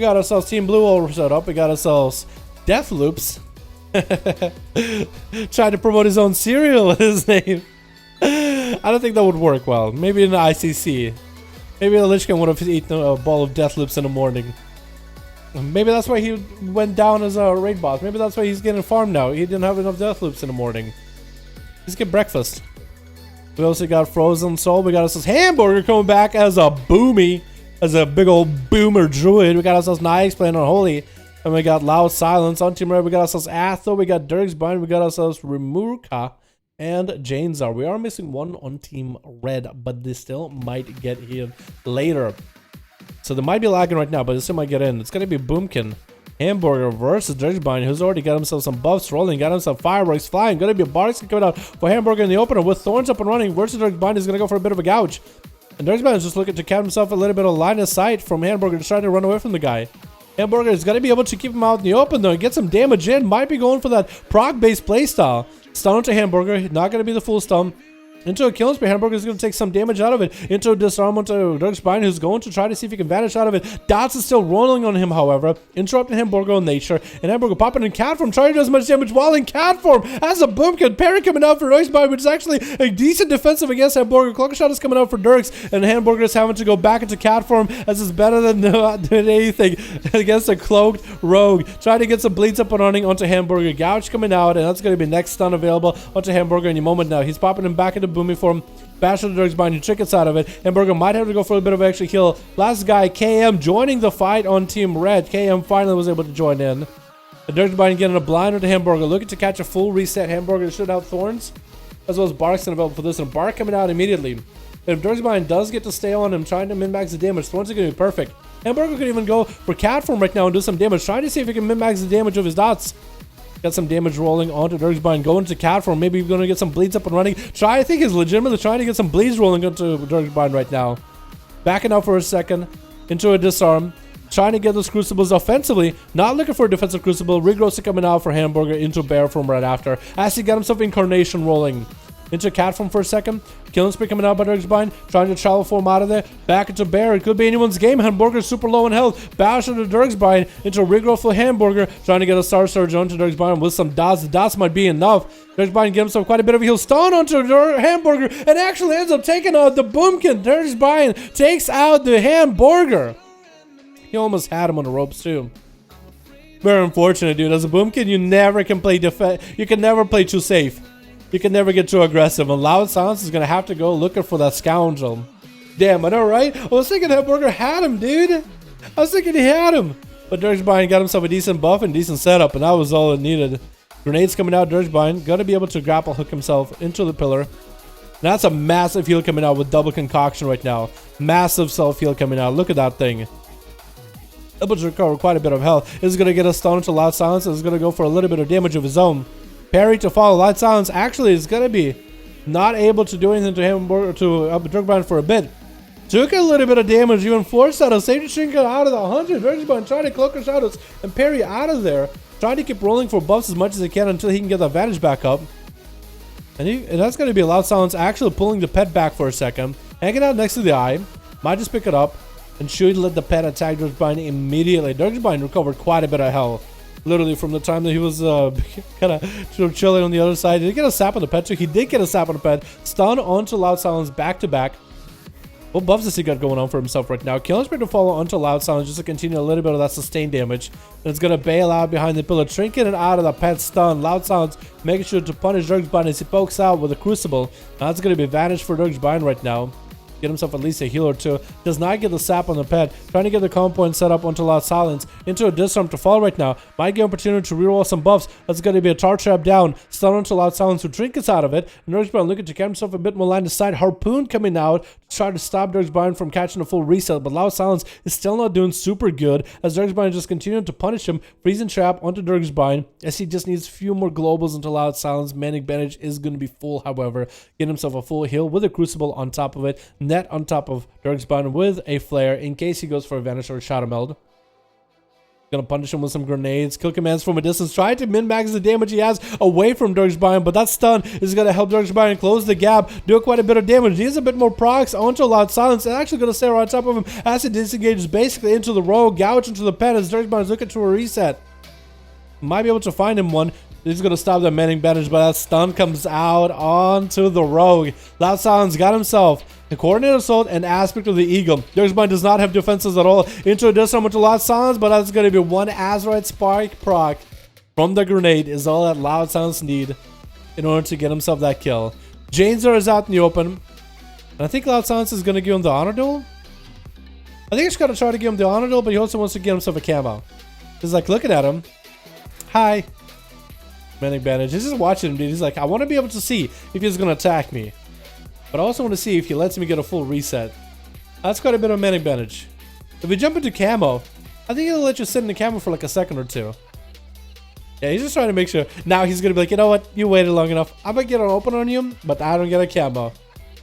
We got ourselves Team Blue all set up. We got ourselves Death Loops. Trying to promote his own cereal with his name. I don't think that would work well. Maybe in the ICC. Maybe the Lich King would have eaten a ball of Death Loops in the morning. Maybe that's why he went down as a raid boss. Maybe that's why he's getting farmed now. He didn't have enough Death Loops in the morning. Let's get breakfast. We also got Frozen Soul. We got ourselves Hamburger coming back as a boomy. As a big old boomer druid. We got ourselves Nyx playing on Holy. And we got Loud Silence. On Team Red, we got ourselves Athel. We got Dirk's Bind. We got ourselves Remurka. And Janezar. We are missing one on Team Red. But they still might get here later. So they might be lagging right now. But they still might get in. It's going to be Boomkin. Hamburger versus Dirk's Bind, who's already got himself some buffs rolling, got himself fireworks flying. Gonna be a Bardic coming out for Hamburger in the opener with Thorns up and running versus Dirk's Bind is gonna go for a bit of a gouge. And Dirk's Bind is just looking to catch himself a little bit of line of sight from Hamburger, just trying to run away from the guy. Hamburger is gonna be able to keep him out in the open though and get some damage in. Might be going for that proc-based playstyle. Stun onto Hamburger, not gonna be the full stun. Into a killing spree, Hamburger is going to take some damage out of it. Into a disarm onto Dirk's Bind, who's going to try to see if he can vanish out of it. Dots is still rolling on him, however. Interrupting Hamburger on nature. And Hamburger popping in cat form, trying to do as much damage while in cat form. As a Boomkin, parry coming out for Dirk's Bind, which is actually a decent defensive against Hamburger. Clocker Shot is coming out for Dirk's, and Hamburger is having to go back into cat form, as it's better than doing anything against a cloaked rogue. Trying to get some bleeds up and running onto Hamburger. Gouge coming out, and that's going to be next stun available onto Hamburger any moment now. He's popping him back into booming form. Bash the Dirk's Bind, trinkets out of it. Hamburger might have to go for a bit of extra heal. Last guy, KM, joining the fight on Team Red. KM finally was able to join in. The Dirk's Bind getting a blind onto Hamburger, looking to catch a full reset. Hamburger to shoot out Thorns, as well as Bark's available for this, and Bark coming out immediately. If Dirk's Bind does get to stay on him, trying to min-max the damage, Thorns are going to be perfect. Hamburger could even go for cat form right now and do some damage, trying to see if he can min-max the damage of his dots. Got some damage rolling onto Dirk's Bind, going to cat form. Maybe he's going to get some bleeds up and running. I think he's legitimately trying to get some bleeds rolling onto Dirk's Bind right now. Backing out for a second into a disarm. Trying to get those crucibles offensively. Not looking for a defensive crucible. Regrowth coming out for Hamburger into bear form right after. As he got himself incarnation rolling. Into cat form for a second. Killing spree coming out by Dirk's Bind. Trying to travel form out of there. Back into bear. It could be anyone's game. Hamburger super low in health. Bash into Dirk's Bind. Into regrowth for Hamburger. Trying to get a Star Surge onto Dirk's Bind with some dots. The dots might be enough. Dirk's Bind gives himself quite a bit of a heal. Stun onto Hamburger. And actually ends up taking out the Boomkin. Dirk's Bind takes out the Hamburger. He almost had him on the ropes too. Very unfortunate, dude. As a Boomkin, you never can play you can never play too safe. You can never get too aggressive, and Loud Silence is going to have to go looking for that scoundrel. Damn, I know, right? I was thinking Hamburger had him, dude. I was thinking he had him. But Dirk's Bind got himself a decent buff and decent setup, and that was all it needed. Grenades coming out, Dirk's Bind. Got to be able to grapple hook himself into the pillar. That's a massive heal coming out with double concoction right now. Massive self-heal coming out. Look at that thing. Able to recover quite a bit of health. This is going to get a stun into Loud Silence. It's going to go for a little bit of damage of his own. Parry to follow. Loud Silence actually is going to be not able to do anything to Hamburger, to Dirk's Bind for a bit. Took a little bit of damage, even forced out a safety trinket out of the 100. Dirk's Bind trying to cloak his shadows and parry out of there. Trying to keep rolling for buffs as much as he can until he can get the advantage back up. And that's going to be Loud Silence actually pulling the pet back for a second. Hanging out next to the eye. Might just pick it up. And should let the pet attack Dirk's Bind immediately. Dirk's Bind recovered quite a bit of health. Literally from the time that he was kind of chilling on the other side. Did he get a sap on the pet too? He did get a sap on the pet. Stun onto Loud Silence back to back. What buffs does he got going on for himself right now? Killing spree to follow onto Loud Silence just to continue a little bit of that sustained damage. And it's going to bail out behind the pillar. Trinket and out of the pet stun. Loud Silence making sure to punish Dirk's Bind as he pokes out with a crucible. Now that's going to be advantage for Dirk's Bind right now. Get himself at least a heal or two. Does not get the sap on the pet. Trying to get the combo point set up onto Loud Silence. Into a disarm to fall right now. Might get an opportunity to reroll some buffs. That's going to be a tar trap down. Stun onto Loud Silence who trinkets out of it. And Dirk's Bind looking to get himself a bit more line of sight. Harpoon coming out to try to stop Dirk's Bind from catching a full reset. But Loud Silence is still not doing super good. As Dirk's Bind just continuing to punish him. Freezing trap onto Dirk's Bind. As he just needs a few more globals into Loud Silence. Manic Bandage is going to be full, however. Get himself a full heal with a crucible on top of it. Net on top of Dirk's Bind with a flare in case he goes for a vanish or a shadow meld. Gonna punish him with some grenades. Kill commands from a distance. Trying to min-max the damage he has away from Darkspire, but that stun is gonna help Darkspire close the gap, do quite a bit of damage. He has a bit more procs onto Loud Silence, and actually gonna stay right on top of him as he disengages basically into the rogue, gouge into the pen as Darkspire is looking to a reset. Might be able to find him one. He's gonna stop the manning bandage, but that stun comes out onto the rogue. Loud Silence got himself the coordinated assault and aspect of the eagle. Darkspire does not have defenses at all. Intro does so much Loud Silence, but that's gonna be one Azeroth Spark proc from the grenade is all that Loud Silence need in order to get himself that kill. Janezar is out in the open, and I think Loud Silence is gonna give him the honor duel. I think he's gonna try to give him the honor duel, but he also wants to get himself a camo. He's like looking at him. Hi. Manning bandage. He's just watching him, dude. He's like, I want to be able to see if he's gonna attack me, but I also want to see if he lets me get a full reset. That's quite a bit of manning bandage. If we jump into camo, I think he'll let you sit in the camo for like a second or two. Yeah, he's just trying to make sure. Now he's gonna be like, you know what? You waited long enough. I'm gonna get an open on you, but I don't get a camo.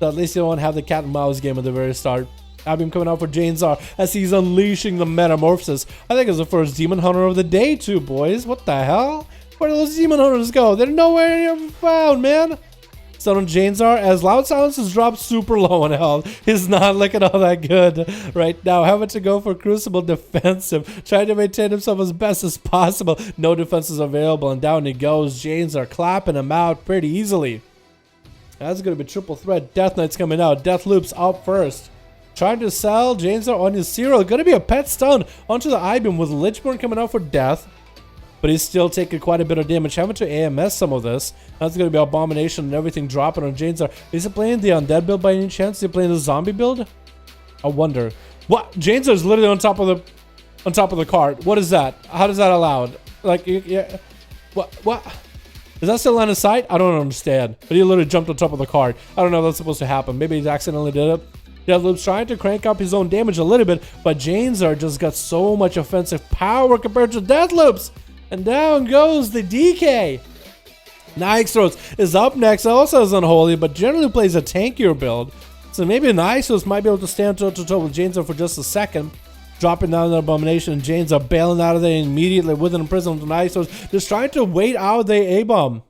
So at least you don't have the cat and mouse game at the very start. Abim coming out for Janezar as he's unleashing the metamorphosis. I think it's the first demon hunter of the day too, boys. What the hell? Where do those demon hunters go? They're nowhere near found, man. Stun on Janezar as Loud Silence has dropped super low on health. He's not looking all that good right now. Having to go for Crucible defensive. Trying to maintain himself as best as possible. No defenses available, and down he goes. Janezar clapping him out pretty easily. That's going to be triple threat. Death Knight's coming out. Death Loop's up first. Trying to sell Janezar on his serial. Going to be a pet stun onto the Ibim with Lichborn coming out for death. But he's still taking quite a bit of damage. Having to AMS some of this. That's going to be Abomination and everything dropping on Janezar. Is he playing the undead build by any chance? Is he playing the zombie build? I wonder. What? Janezar is literally on top of the cart. What is that? How is that allowed? Like, yeah. What? Is that still line of sight? I don't understand. But he literally jumped on top of the cart. I don't know if that's supposed to happen. Maybe he accidentally did it. Deathloop's trying to crank up his own damage a little bit, but Janezar just got so much offensive power compared to Deathloops. And down goes the DK. Nyxos is up next. Also is Unholy, but generally plays a tankier build. So maybe Nyxos might be able to stand toe-to-toe with Janezar for just a second. Dropping down the Abomination, and Janezar bailing out of there immediately with an imprisonment to Nyxos. Just trying to wait out the A-bomb.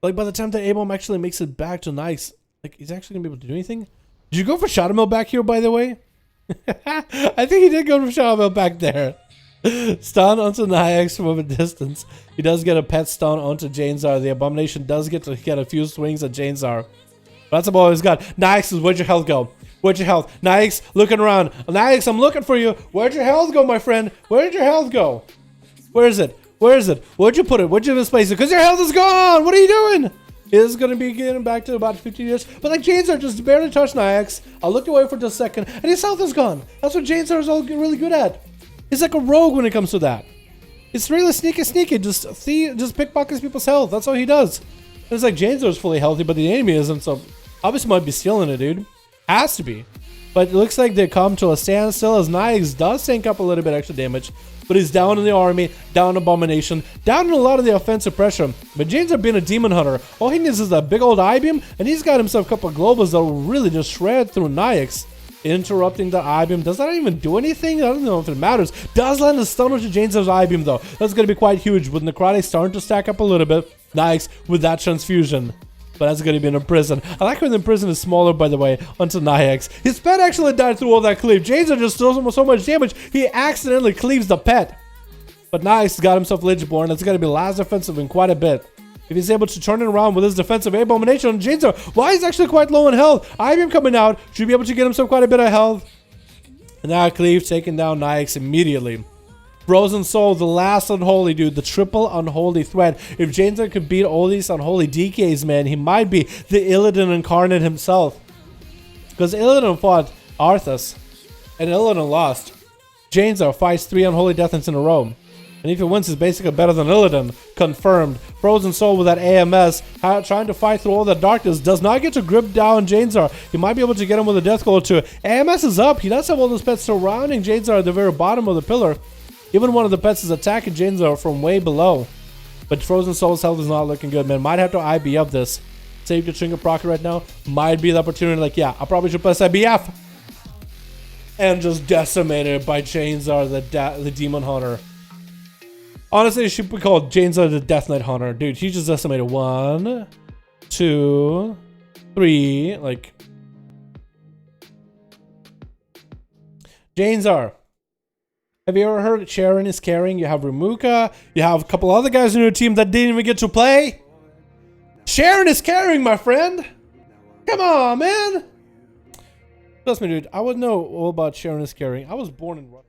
Like by the time the A-bomb actually makes it back to Nyx, like he's actually going to be able to do anything? Did you go for Shadow Mill back here, by the way? I think he did go for Shadow Mill back there. Stun onto Nyx from a distance. He does get a pet stun onto Janezar. The Abomination does get to get a few swings at Janezar. That's about all he's got. Nyx, where'd your health go? Where'd your health? Nyx, looking around. Nyx, I'm looking for you. Where'd your health go, my friend? Where'd your health go? Where is it? Where is it? Where'd you put it? Where'd you misplace it? Because your health is gone! What are you doing? It is going to be getting back to about 15 years. But like Janezar just barely touched Nyx. I looked away for just a second, and his health is gone. That's what Janezar is all really good at. He's like a rogue when it comes to that. It's really sneaky. Just pickpockets people's health. That's all he does. And it's like Janezar is fully healthy, but the enemy isn't. So obviously might be stealing it, dude. Has to be. But it looks like they come to a standstill as Nyx does tank up a little bit extra damage. But he's down in the army, down Abomination, down in a lot of the offensive pressure. But Janezar being a demon hunter, all he needs is a big old I-beam, and he's got himself a couple of globals that will really just shred through Nyx. Interrupting the I-beam. Does that even do anything? I don't know if it matters. Does land a stun to Janezar's I-beam though. That's going to be quite huge with Necrotic starting to stack up a little bit. Nyx with that transfusion. But that's going to be in a prison. I like when the prison is smaller, by the way, onto Nyx. His pet actually died through all that cleave. Janezar just does so much damage, he accidentally cleaves the pet. But Nyx got himself Lichborn. That's going to be last offensive in quite a bit. If he's able to turn it around with his defensive Abomination on Janezar, why he's actually quite low in health. I-beam coming out, should be able to get himself quite a bit of health. And now Cleave taking down Nyx immediately. Frozen Soul, the last Unholy, dude. The triple Unholy threat. If Janezar could beat all these Unholy DKs, man, he might be the Illidan incarnate himself. Because Illidan fought Arthas, and Illidan lost. Janezar fights 3 Unholy Deathlands in a row. And if he wins, he's basically better than Illidan. Confirmed. Frozen Soul with that AMS, trying to fight through all the darkness. Does not get to grip down Janezar. He might be able to get him with a Death Glow too. AMS is up. He does have all those pets surrounding Janezar at the very bottom of the pillar. Even one of the pets is attacking Janezar from way below. But Frozen Soul's health is not looking good, man. Might have to IB up this. Save your Trinket Proc right now. Might be the opportunity, like, yeah, I probably should press IBF. And just decimated by Janezar, the Demon Hunter. Honestly, it should be called Jane's the Death Knight Hunter. Dude, he just estimated 1, 2, 3. Like, Jane's are. Have you ever heard Sharon is caring? You have Remuka. You have a couple other guys in your team that didn't even get to play. Sharon is caring, my friend. Come on, man. Trust me, dude. I would know all about Sharon is caring. I was born in Russia.